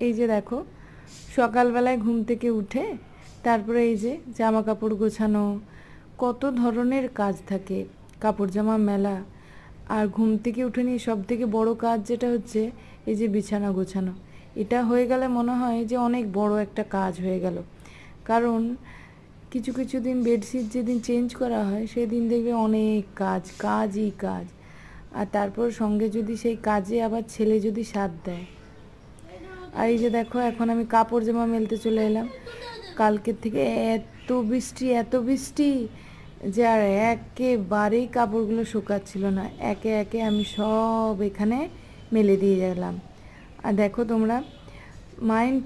এই যে দেখো সকালবেলায় ঘুম থেকে উঠে তারপরে এই যে জামা কাপড় গোছানো, কত ধরনের কাজ থাকে, কাপড় জামা মেলা। আর ঘুম থেকে উঠে নিয়ে সব থেকে বড় কাজ যেটা হচ্ছে এই যে বিছানা গোছানো। এটা হয়ে গেলে মনে হয় যে অনেক বড় একটা কাজ হয়ে গেল। কারণ কিছু কিছু দিন বেডশিট যেদিন চেঞ্জ করা হয় সেদিন দেখবে অনেক কাজই কাজ। আর তারপর সঙ্গে যদি সেই কাজে আবার ছেলে যদি সাথ দেয়। আর এই যে দেখো এখন আমি কাপড় জামা মেলতে চলে এলাম। কালকের থেকে এত বৃষ্টি যে আর একেবারেই কাপড়গুলো শুকাচ্ছিল না। একে একে আমি সব এখানে মেলে দিয়ে গেলাম। আর দেখো তোমরা মাইন্ড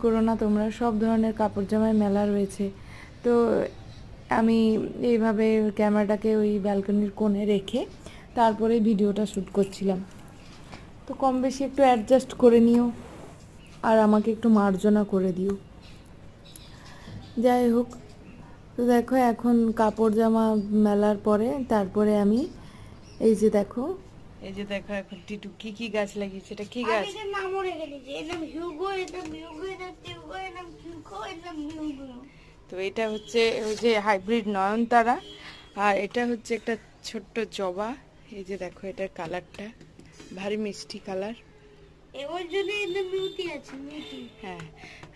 করো না তোমরা, সব ধরনের কাপড় জামায় মেলা রয়েছে। তো আমি এইভাবে ক্যামেরাটাকে ওই ব্যালকনির কোণে রেখে তারপরে ভিডিওটা শ্যুট করছিলাম। তো কম বেশি একটু অ্যাডজাস্ট করে নিও আর আমাকে একটু মার্জনা করে দিও। যাই হোক, তো দেখো এখন কাপড় জামা মেলার পরে তারপরে আমি এই যে দেখো এখন টিটু কি গাছ লাগিয়েছে। এটা কি গাছ? তো এটা হচ্ছে ওই যে হাইব্রিড নয়নতারা, আর এটা হচ্ছে একটা ছোট্ট জবা। এই যে দেখো এটার কালারটা ভারী মিষ্টি কালার। হ্যাঁ,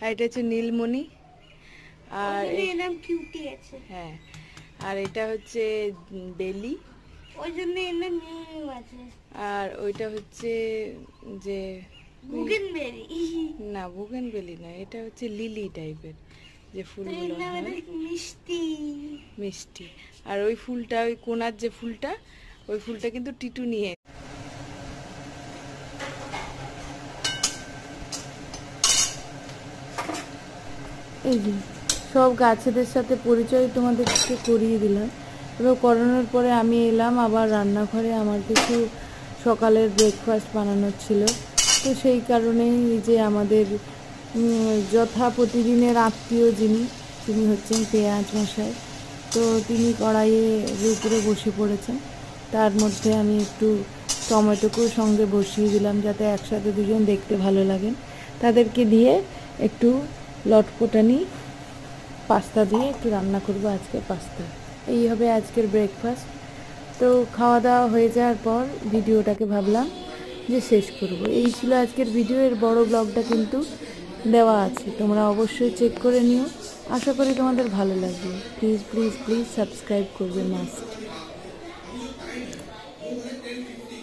আর এটা হচ্ছে নীলমণি। আর হ্যাঁ, আর এটা হচ্ছে বেলি, আর ওইটা হচ্ছে যে না বুগেনবেলি না, এটা হচ্ছে লিলি টাইপের যে ফুলগুলো মিষ্টি। আর ওই ফুলটা, ওই কোনার যে ফুলটা, ওই ফুলটা কিন্তু টিটু নিয়ে। এই যে সব গাছেদের সাথে পরিচয় তোমাদেরকে করিয়ে দিলাম। এবার করানোর পরে আমি এলাম আবার রান্নাঘরে। আমার কিছু সকালের ব্রেকফাস্ট বানানোর ছিল। তো সেই কারণেই যে আমাদের যথা প্রতিদিনের আত্মীয় যিনি হচ্ছেন পেঁয়াজ মশাই, তো তিনি কড়াইয়ের উপরে বসে পড়েছেন। তার মধ্যে আমি একটু টমেটোকেও সঙ্গে বসিয়ে দিলাম যাতে একসাথে দুজন দেখতে ভালো লাগেন। তাদেরকে দিয়ে একটু লটপটানি পাস্তা দিয়ে একটু রান্না করবো আজকে পাস্তা। এই হবে আজকের ব্রেকফাস্ট। তো খাওয়া দাওয়া হয়ে যাওয়ার পর ভিডিওটাকে ভাবলাম যে শেষ করব। এই ছিল আজকের ভিডিও। এর বড় ব্লগটা কিন্তু দেওয়া আছে, তোমরা অবশ্যই চেক করে নিও। আশা করি তোমাদের ভালো লাগবে। প্লিজ প্লিজ প্লিজ সাবস্ক্রাইব করবে মাস্ট।